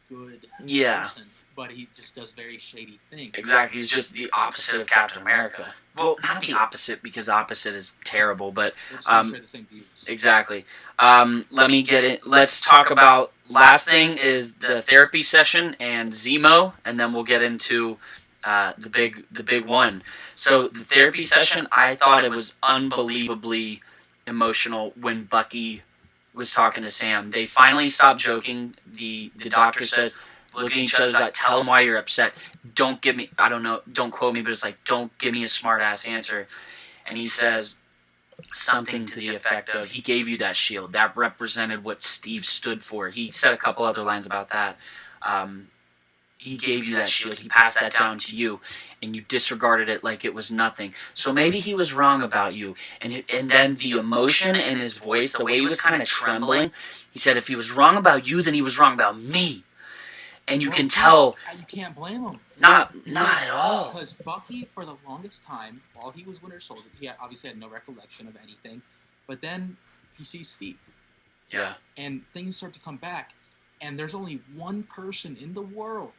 good person, but he just does very shady things. Exactly. He's just the opposite of Captain America. Well, not the opposite, because opposite is terrible, but share the same views. Exactly. Let me get it. Let's talk about, last thing is the therapy session and Zemo, and then we'll get into the big one. So the therapy session, I thought it was unbelievably emotional when Bucky was talking to Sam. They finally stopped joking. The doctor says, look at each other, like, tell him why you're upset. Don't give me, I don't know, don't quote me, but it's like, don't give me a smart ass answer. And he says something to the effect of, he gave you that shield. That represented what Steve stood for. He said a couple other lines about that. He gave you that shield. He passed that down to you, and you disregarded it like it was nothing. So maybe he was wrong about you. And then the emotion in his voice, the way he was kind of trembling, he said, if he was wrong about you, then he was wrong about me. And you can tell. You can't blame him. Not at all. Because Bucky, for the longest time, while he was Winter Soldier, he obviously had no recollection of anything. But then he sees Steve. Yeah. And things start to come back. And there's only one person in the world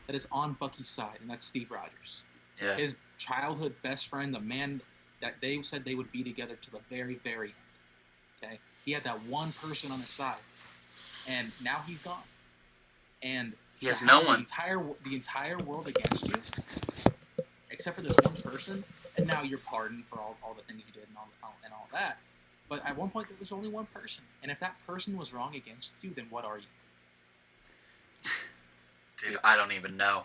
that is on Bucky's side, and that's Steve Rogers. Yeah. His childhood best friend, the man that they said they would be together to the very, very end. Okay? He had that one person on his side. And now he's gone. And he has no one. The entire world against you, except for this one person, and now you're pardoned for all the things you did and all that. But at one point, there was only one person. And if that person was wrong against you, then what are you? Dude, I don't even know.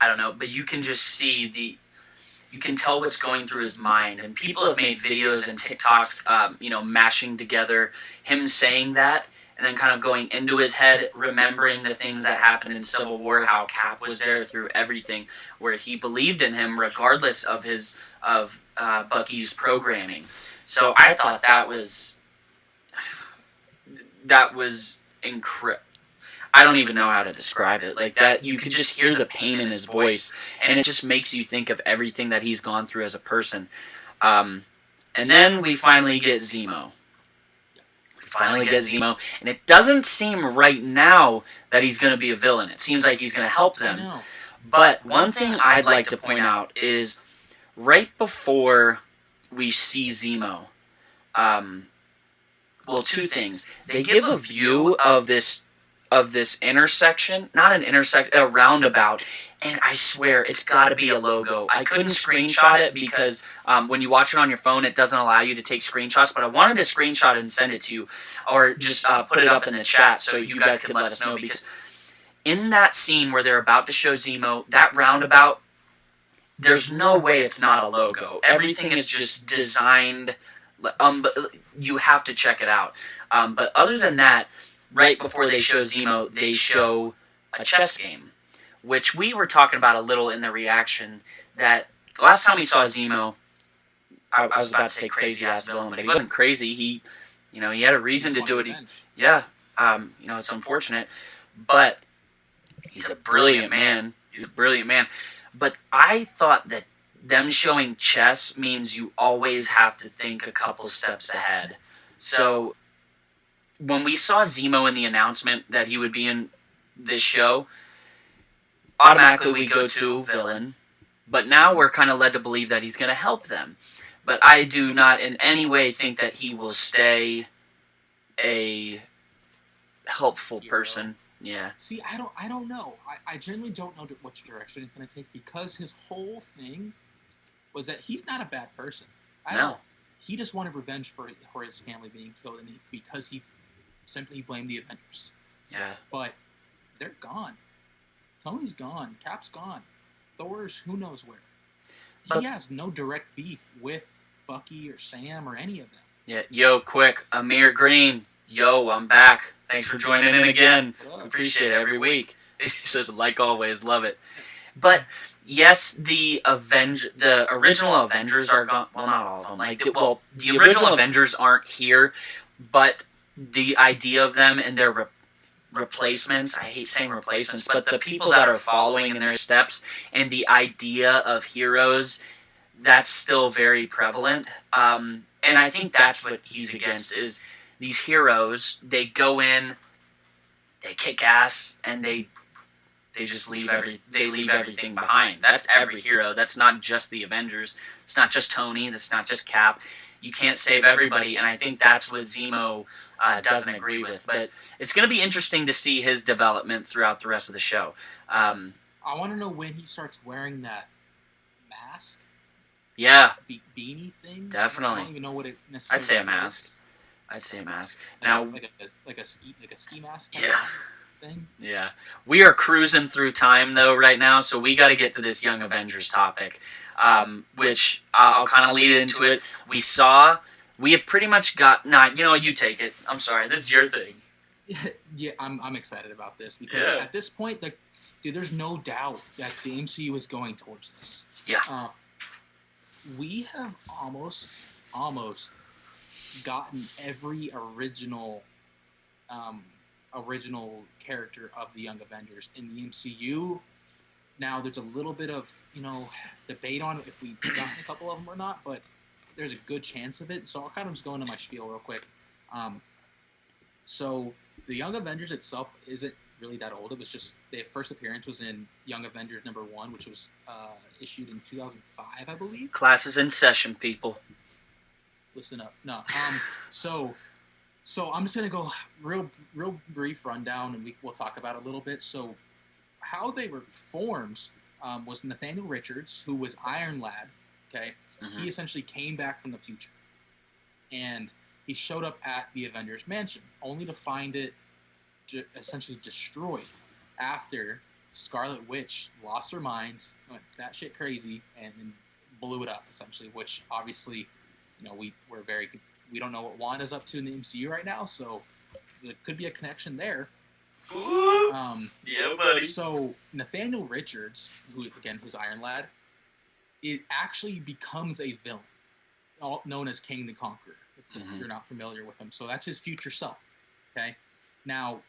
I don't know, but you can just see you can tell what's going through his mind. And people have made videos and TikToks, mashing together him saying that, and then kind of going into his head, remembering the things that happened in Civil War, how Cap was there through everything, where he believed in him regardless of Bucky's programming. So I thought that was incredible. I don't even know how to describe it. Like that, you could just hear the pain in his voice, and it just makes you think of everything that he's gone through as a person. And then we finally get Zemo. And it doesn't seem right now that he's going to be a villain. It seems like he's going to help them. But one thing I'd like to point out is right before we see Zemo, two things. They give a view of this intersection, not an intersection, a roundabout, and I swear it's got to be a logo. I couldn't screenshot it because when you watch it on your phone, it doesn't allow you to take screenshots, but I wanted to screenshot it and send it to you, or just put it up in the chat so you guys could let us know, because in that scene where they're about to show Zemo, that roundabout, there's no way it's not a logo. Everything is just designed. You have to check it out. But other than that, right before they show Zemo, they show a chess game, which we were talking about a little in the reaction, that last time we saw Zemo, I was about to say crazy-ass villain, but he wasn't crazy. He had a reason to do it. It's unfortunate, but he's a brilliant man. But I thought that them showing chess means you always have to think a couple steps ahead. So when we saw Zemo in the announcement that he would be in this show, automatically we go to villain. But now we're kind of led to believe that he's going to help them. But I do not in any way think that he will stay a helpful person. Yeah. See, I don't know. I genuinely don't know which direction he's going to take, because his whole thing was that he's not a bad person. He just wanted revenge for his family being killed, and because he simply blamed the Avengers. Yeah. But they're gone. Tony's gone. Cap's gone. Thor's who knows where. He has no direct beef with Bucky or Sam or any of them. Yeah. Yo, quick. Amir Green. Yo, I'm back. Thanks for joining in again. Appreciate it every week. He says, like always, love it. But yes, the original Avengers are gone. Well, not all of them. The original Avengers aren't here, but the idea of them and their replacements, I hate saying replacements, but the people that are following in their steps, and the idea of heroes, that's still very prevalent. And I think that's what he's against, is these heroes, they go in, they kick ass, and they just leave everything behind. That's every hero. That's not just the Avengers. It's not just Tony. That's not just Cap. You can't save everybody, and I think that's what Zemo doesn't agree with. But it's going to be interesting to see his development throughout the rest of the show. I want to know when he starts wearing that mask. Yeah. Beanie thing. Definitely. I don't even know what it necessarily I'd say a mask. I'd say a mask. Now, Now, like a ski mask. Yeah. Thing. Yeah. We are cruising through time, though, right now, so we got to get to this Young Avengers topic, which I'll kind of lead into it. We have pretty much got... Nah, you take it. I'm sorry. This is your thing. Yeah, I'm excited about this because at this point, dude, there's no doubt that the MCU is going towards this. Yeah. We have almost gotten every original character of the Young Avengers in the MCU. Now, there's a little bit of, debate on if we've gotten a couple of them or not, but there's a good chance of it. So I'll kind of just go into my spiel real quick. So the Young Avengers itself isn't really that old. It was just their first appearance was in Young Avengers #1, which was issued in 2005, I believe. Class is in session, people. Listen up. No. So I'm just gonna go real brief rundown, and we'll talk about it a little bit. So how they were formed was Nathaniel Richards, who was Iron Lad. Okay, He essentially came back from the future, and he showed up at the Avengers Mansion, only to find it essentially destroyed after Scarlet Witch lost her mind, went batshit crazy, and then blew it up essentially. Which obviously, we don't know what Wanda's up to in the MCU right now, so there could be a connection there. Yeah, buddy. So Nathaniel Richards, who's Iron Lad, it actually becomes a villain, known as King the Conqueror. If you're not familiar with him, so that's his future self. Okay, now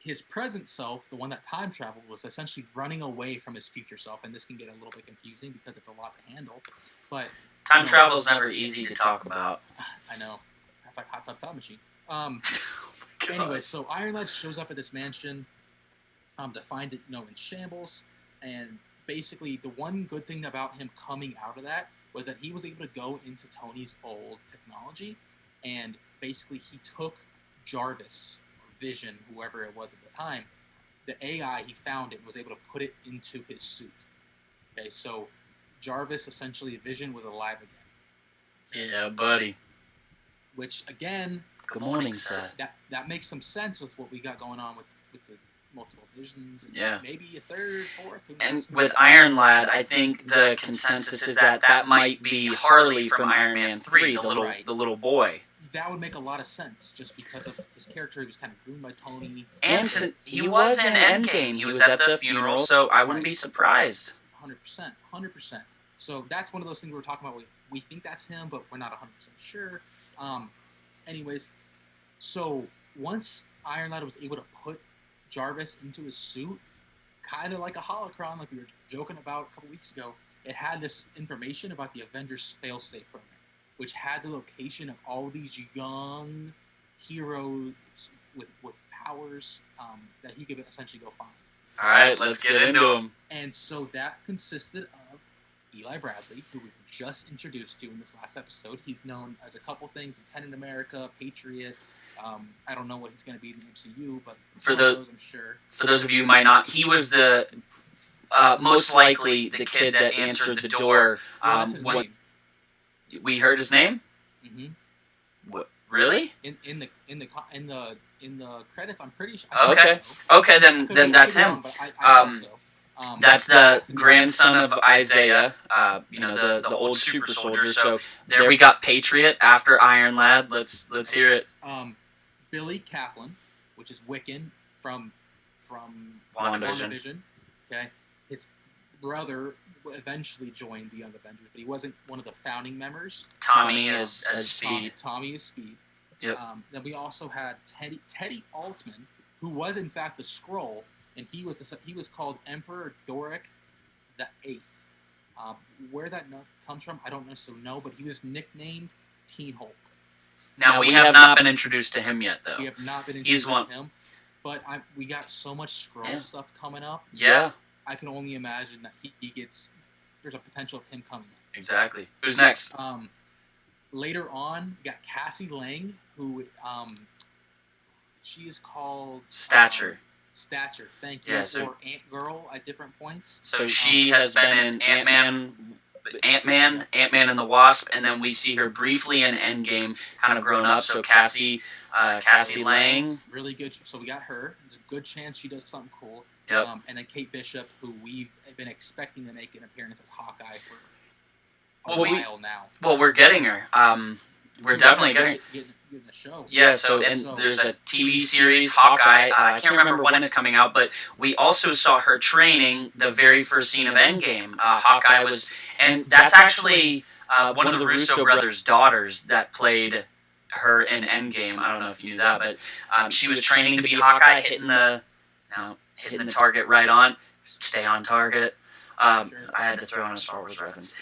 his present self, the one that time traveled, was essentially running away from his future self, and this can get a little bit confusing because it's a lot to handle. But time travel is never easy to talk about. I know. That's like Hot Tub Time Machine. Oh anyway, so Iron Lad shows up at this mansion to find it, in shambles. And basically, the one good thing about him coming out of that was that he was able to go into Tony's old technology, and basically he took Jarvis, or Vision, whoever it was at the time, the AI, he found it, was able to put it into his suit. Okay, so Jarvis, essentially, Vision, was alive again. Yeah, buddy. Which, again... Good morning, sir. That makes some sense with what we got going on with the multiple visions. And maybe a third, fourth. Who knows? And with Iron Lad, I think the consensus is that might be Harley from Iron Man 3, the little boy. That would make a lot of sense, just because of his character. He was kind of groomed by Tony. And he was in Endgame. He was at the funeral, so I wouldn't be surprised. 100%. So that's one of those things we're talking about. We think that's him, but we're not 100% sure. Anyways, so once Iron Lad was able to put Jarvis into his suit, kind of like a holocron, like we were joking about a couple weeks ago, it had this information about the Avengers failsafe program, which had the location of all these young heroes with powers that he could essentially go find. All right, let's get into them. And so that consisted of Eli Bradley, who we were just introduced to in this last episode. He's known as a couple things: Lieutenant America, Patriot. I don't know what he's going to be in the MCU, but for those, I'm sure. For those of you who might not, he was the most likely the kid that answered the door. That's his name. We heard his name. Mm-hmm. What? Really? In the credits, I'm pretty sure. Okay. So. Okay, then that's him. I think so. That's the grandson of Isaiah, the old super soldier. So there we got Patriot after Iron Lad. Let's hear it. Billy Kaplan, which is Wiccan from WandaVision. Okay, his brother eventually joined the Young Avengers, but he wasn't one of the founding members. Tommy as Speed. Tommy is Speed. Yep. Then we also had Teddy Altman, who was in fact the Skrull. And he was called Emperor Doric the Eighth. Where that comes from, I don't necessarily know, but he was nicknamed Teen Hulk. Now we have not been introduced to him yet, though. We have not been introduced to him, but we got so much Skrull stuff coming up. Yeah. I can only imagine that he gets. There's a potential of him coming up. Exactly. Who's next? Later on, we got Cassie Lang, who she is called Stature. Thank you. Yeah, or Ant Girl at different points. So she has been in Ant-Man Ant-Man and the Wasp, and then we see her briefly in Endgame, kind of grown up. So Cassie Lang. Really good. So we got her. There's a good chance she does something cool. Yep. And then Kate Bishop, who we've been expecting to make an appearance as Hawkeye for a while now. Well, we're getting her. We're definitely getting the show. Yeah, so there's a TV series, Hawkeye. I can't remember when it's coming out, but we also saw her training the very first scene of Endgame. Hawkeye was, and that's actually one of the Russo brothers' daughters that played her in Endgame. I don't know if you knew that, but she was training to be Hawkeye, hitting the target right on. Stay on target. I had to throw in a Star Wars reference.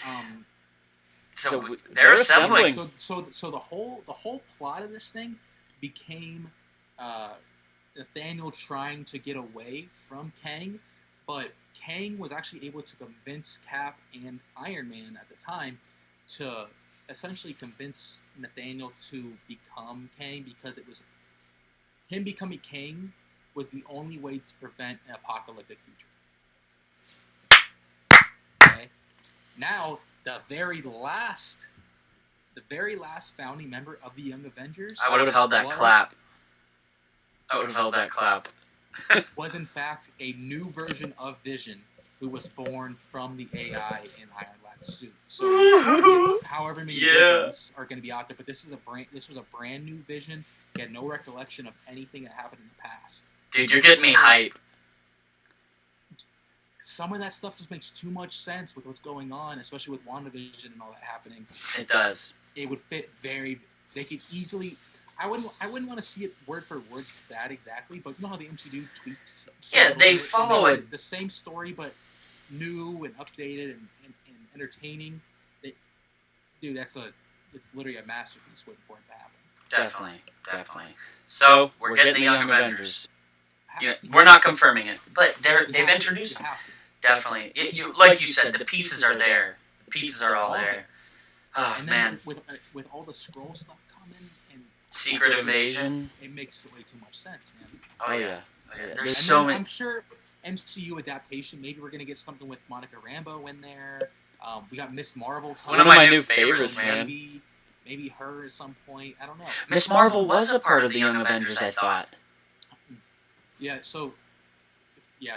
So they're assembling. So the whole plot of this thing became Nathaniel trying to get away from Kang, but Kang was actually able to convince Cap and Iron Man at the time to essentially convince Nathaniel to become Kang, because it was him becoming Kang was the only way to prevent an apocalyptic future. Okay, now. The very last founding member of the Young Avengers. I would have held that clap. Was in fact a new version of Vision, who was born from the AI in Iron Lad's suit. So, however many Visions are going to be out there, but this was a brand new Vision. He had no recollection of anything that happened in the past. Dude, you're getting me hype. Some of that stuff just makes too much sense with what's going on, especially with WandaVision and all that happening. It does. It would fit very. They could easily. I wouldn't want to see it word for word that exactly, but you know how the MCU tweaks. Yeah, they follow it. The same story, but new and updated and entertaining. Dude, it's literally a masterpiece waiting for it to happen. Definitely. So we're getting the Young Avengers. Yeah, we're not confirming it, but they've introduced them. Definitely. Like you said, the pieces are there. The pieces are all there. Oh, and man. With all the scroll stuff coming and Secret Invasion, it makes way too much sense, man. Oh yeah. There's and so many. I'm sure MCU adaptation. Maybe we're gonna get something with Monica Rambeau in there. We got Miss Marvel. One of my new favorites, man. Maybe her at some point. I don't know. Miss Marvel was a part of the Young Avengers, I thought. Yeah, so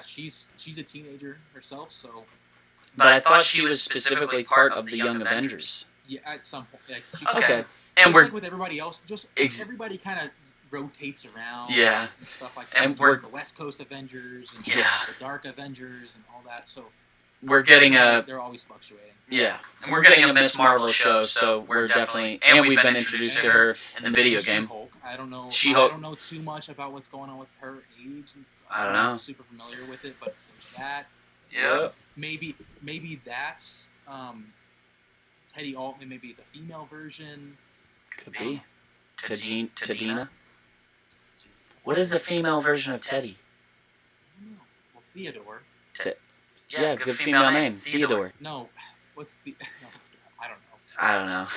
she's a teenager herself, so. But I thought she was specifically part of the Young Avengers. Yeah, at some point. Okay. And we're like with everybody else, everybody kind of rotates around. Yeah. And stuff like that. And we're the West Coast Avengers and the Dark Avengers and all that. So. We're getting they're always fluctuating. Yeah, and we're getting a Miss Marvel show, so we're definitely, and we've been introduced to her in the video game. She-Hulk. I don't know. She-Hulk. I don't know too much about what's going on with her age. I don't know. I'm not super familiar with it, but there's that. Yep. Maybe that's Teddy Altman. Maybe it's a female version. Could be. Tadina. What is the female version of Teddy? I don't know. Well, Theodore. Yeah, good female name. Theodore. No, what's the... No, I don't know.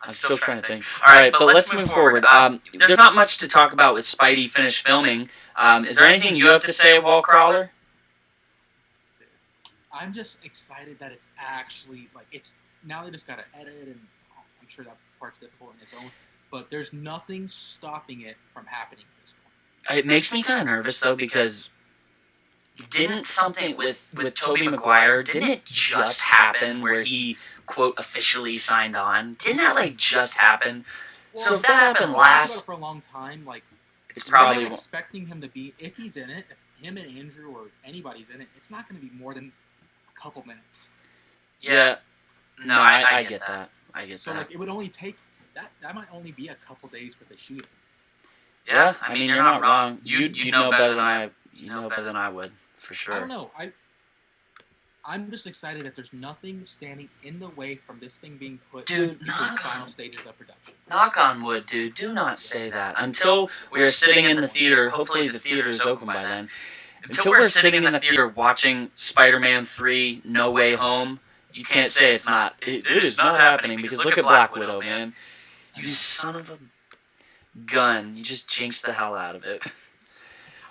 I'm still trying to think. Alright, but let's move forward. There's not much to talk about with Spidey finished filming. Is there anything you have to say, Wallcrawler? I'm just excited that it's actually, it's... Now they just gotta edit, and I'm sure that part's difficult in its own, but there's nothing stopping it from happening at this point. It makes me kind of nervous, though, because... Didn't something with Tobey Maguire, didn't it just happen where he, quote, officially signed on? Didn't that, just happen? Well, so if that happened last... For a long time, it's probably... I'm expecting him to be, if he's in it, if him and Andrew or anybody's in it, it's not going to be more than a couple minutes. Yeah. No, I get that. So, it would only take... That might only be a couple days for the shooting. Yeah, I mean, you're not wrong. You know better than I... You know better than I would. For sure. I don't know. I'm just excited that there's nothing standing in the way from this thing being put into the final stages of production. Knock on wood, dude. Do not say that. Until we are sitting in the theater, hopefully the theater is open by then. Until we're sitting in the theater watching Spider-Man 3 No Way Home, you can't say it's not. It is not happening, because look at Black Widow, man. You son of a gun. You just jinxed the hell out of it.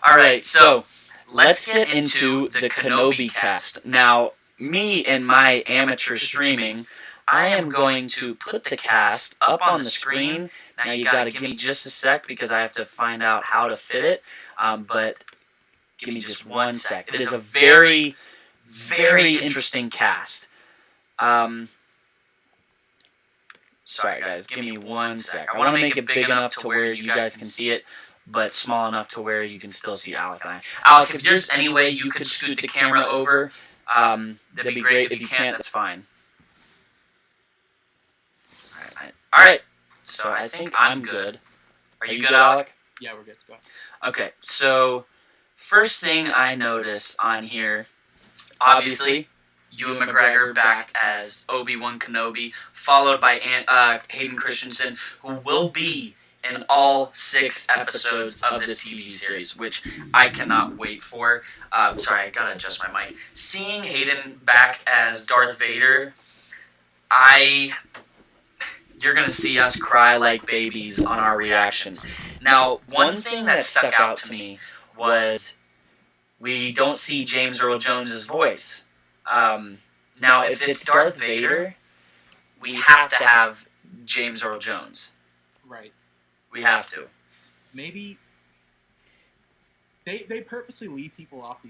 Alright, so... Let's get into the Kenobi Cast. Now, me in my amateur streaming, I am going to put the cast up on the screen. Now you got to give me just a sec because I have to find out how to fit it. But give me just one sec. It is a very, very interesting cast. Sorry guys, give me one sec. I want to make it big enough to where you guys can see it, but small enough to where you can still see Alec and I. Alec, if there's any way you could scoot the camera over, that'd be great. If you can't, that's fine. Alright, so I think I'm good. Are you good, Alec? Yeah, we're good. Go ahead. Okay, so first thing I notice on here, obviously, Ewan McGregor back as Obi-Wan Kenobi, followed by Hayden Christensen, who will be in all 6 episodes of this TV series, which I cannot wait for. Sorry, I gotta adjust my mic. Seeing Hayden back as Darth Vader, you're going to see us cry like babies on our reactions. Now, one thing that stuck out to me was we don't see James Earl Jones' voice. Now, if it's Darth Vader, we have to have James Earl Jones. Right. We have to. Maybe they purposely leave people off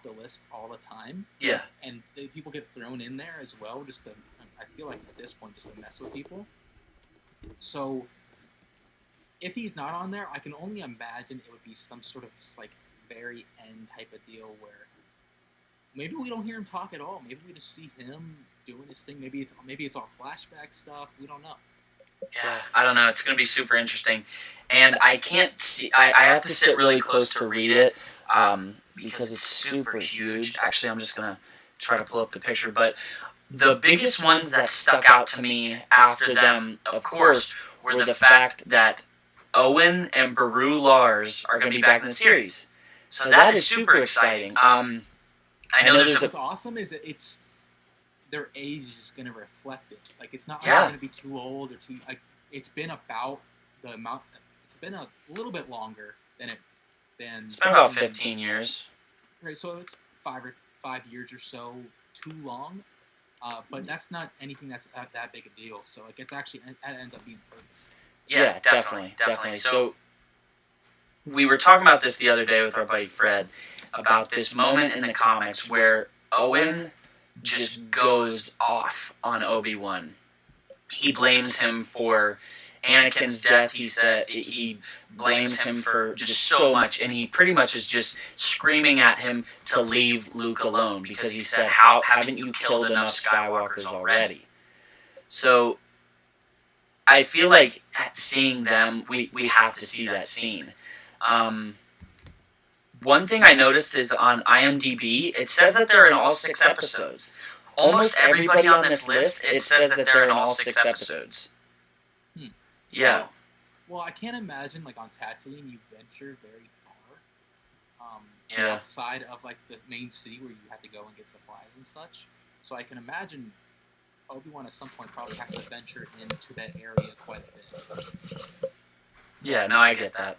the list all the time. Yeah. And people get thrown in there as well, I feel like at this point, just to mess with people. So, if he's not on there, I can only imagine it would be some sort of like very end type of deal where maybe we don't hear him talk at all. Maybe we just see him doing his thing. Maybe it's all flashback stuff. We don't know. Yeah, I don't know. It's going to be super interesting, and I can't see. I have to sit really close to read it because it's super huge. Actually, I'm just going to try to pull up the picture, but. The biggest ones that stuck out to me after them, of course, were the fact that Owen and Beru Lars are going to be back in the series. So that is super exciting. I know what's awesome is that their age is going to reflect it. Like, it's not going to be too old or too... Like, it's been about the amount... It's been a little bit longer than... It's been about 15 years. Right, so it's 5 years or so too long. But that's not anything that's that big a deal. So like that ends up being perfect. Yeah, definitely. So we were talking about this the other day with our buddy Fred about this moment in the comics where Owen just goes off on Obi-Wan. He blames him for Anakin's death. He said he blames him for just so much, and he pretty much is just screaming at him to leave Luke alone because he said, "How haven't you killed enough Skywalkers already?" So I feel like seeing them, we have to see that scene. One thing I noticed is on IMDb, it says that they're in all 6 episodes. Almost everybody on this list, it says that they're in all 6 episodes. Yeah. Well, I can't imagine, like, on Tatooine, you venture very far. Yeah. Outside of, like, the main city where you have to go and get supplies and such. So I can imagine Obi-Wan at some point probably has to venture into that area quite a bit. Yeah, no, I get that.